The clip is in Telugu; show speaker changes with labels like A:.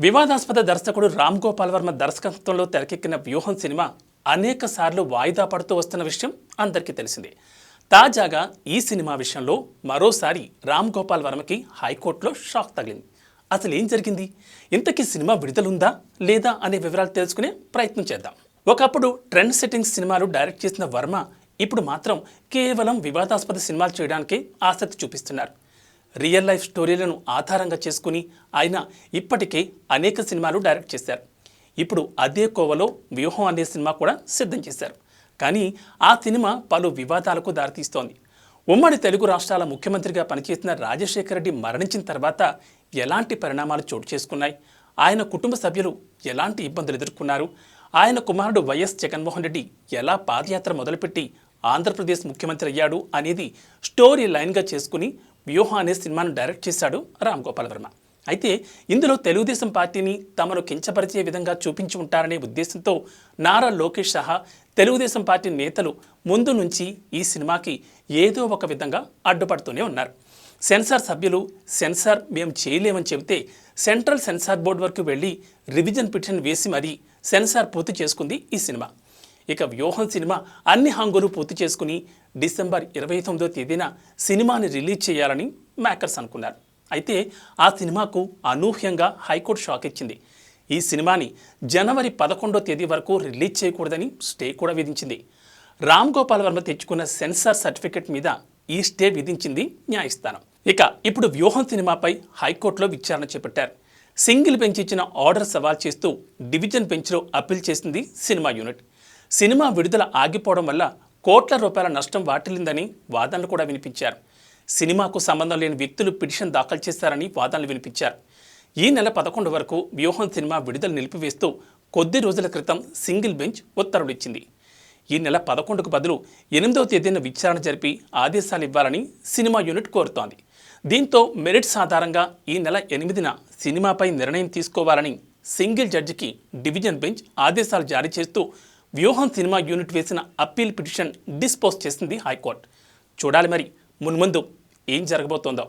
A: వివాదాస్పద దర్శకుడు రామ్ గోపాల్ వర్మ దర్శకత్వంలో తెరకెక్కిన వ్యూహం సినిమా అనేక సార్లు వాయిదా పడుతూ వస్తున్న విషయం అందరికీ తెలిసిందే. తాజాగా ఈ సినిమా విషయంలో మరోసారి రామ్ గోపాల్ వర్మకి హైకోర్టులో షాక్ తగిలింది. అసలు ఏం జరిగింది, ఇంతకీ సినిమా విడుదలుందా లేదా అనే వివరాలు తెలుసుకునే ప్రయత్నం చేద్దాం. ఒకప్పుడు ట్రెండ్ సెట్టింగ్ సినిమాలు డైరెక్ట్ చేసిన వర్మ ఇప్పుడు మాత్రం కేవలం వివాదాస్పద సినిమాలు చేయడానికే ఆసక్తి చూపిస్తున్నారు. రియల్ లైఫ్ స్టోరీలను ఆధారంగా చేసుకుని ఆయన ఇప్పటికే అనేక సినిమాలు డైరెక్ట్ చేశారు. ఇప్పుడు అదే కోవలో వ్యూహం అనే సినిమా కూడా సిద్ధం చేశారు. కానీ ఆ సినిమా పలు వివాదాలకు దారితీస్తోంది. ఉమ్మడి తెలుగు రాష్ట్రాల ముఖ్యమంత్రిగా పనిచేసిన రాజశేఖర రెడ్డి మరణించిన తర్వాత ఎలాంటి పరిణామాలు చోటు చేసుకున్నాయి, ఆయన కుటుంబ సభ్యులు ఎలాంటి ఇబ్బందులు ఎదుర్కొన్నారు, ఆయన కుమారుడు వైఎస్ జగన్మోహన్ రెడ్డి ఎలా పాదయాత్ర మొదలుపెట్టి ఆంధ్రప్రదేశ్ ముఖ్యమంత్రి అయ్యాడు అనేది స్టోరీ లైన్గా చేసుకుని వ్యూహం అనే సినిమాను డైరెక్ట్ చేశాడు రామ్ గోపాల్ వర్మ. అయితే ఇందులో తెలుగుదేశం పార్టీని తమను కించపరిచే విధంగా చూపించి ఉంటారనే ఉద్దేశంతో నారా లోకేష్ సహా తెలుగుదేశం పార్టీ నేతలు ముందు నుంచి ఈ సినిమాకి ఏదో ఒక విధంగా అడ్డుపడుతూనే ఉన్నారు. సెన్సార్ సభ్యులు సెన్సార్ మేము చేయలేమని చెబితే సెంట్రల్ సెన్సార్ బోర్డు వరకు వెళ్ళి రివిజన్ పిటిషన్ వేసి మరీ సెన్సార్ పూర్తి చేసుకుంది ఈ సినిమా. ఇక వ్యూహం సినిమా అన్ని హంగులు పూర్తి చేసుకుని డిసెంబర్ 29వ తేదీన సినిమాని రిలీజ్ చేయాలని మేకర్స్ అనుకున్నారు. అయితే ఆ సినిమాకు అనూహ్యంగా హైకోర్టు షాక్ ఇచ్చింది. ఈ సినిమాని జనవరి 11వ తేదీ వరకు రిలీజ్ చేయకూడదని స్టే కూడా విధించింది. రామ్ గోపాల్ వర్మ తెచ్చుకున్న సెన్సార్ సర్టిఫికెట్ మీద ఈ స్టే విధించింది న్యాయస్థానం. ఇక ఇప్పుడు వ్యూహం సినిమాపై హైకోర్టులో విచారణ చేపట్టారు. సింగిల్ బెంచ్ ఇచ్చిన ఆర్డర్ సవాల్ చేస్తూ డివిజన్ బెంచ్లో అప్పీల్ చేసింది సినిమా యూనిట్. సినిమా విడుదల ఆగిపోవడం వల్ల కోట్ల రూపాయల నష్టం వాటిల్లిందని వాదనలు కూడా వినిపించారు. సినిమాకు సంబంధం లేని వ్యక్తులు పిటిషన్ దాఖలు చేశారని వాదనలు వినిపించారు. ఈ నెల 11 వరకు వ్యూహం సినిమా విడుదల నిలిపివేస్తూ కొద్ది రోజుల క్రితం సింగిల్ బెంచ్ ఉత్తర్వులు ఇచ్చింది. ఈ నెల 11కు బదులు 8వ తేదీన విచారణ జరిపి ఆదేశాలు ఇవ్వాలని సినిమా యూనిట్ కోరుతోంది. దీంతో మెరిట్స్ ఆధారంగా ఈ నెల 8న సినిమాపై నిర్ణయం తీసుకోవాలని సింగిల్ జడ్జికి డివిజన్ బెంచ్ ఆదేశాలు జారీ చేస్తూ వ్యూహం సినిమా యూనిట్ వేసిన అప్పీల్ పిటిషన్ డిస్పోజ్ చేసింది హైకోర్టు. చూడాలి మరి మున్ముందు ఏం జరగబోతోందో.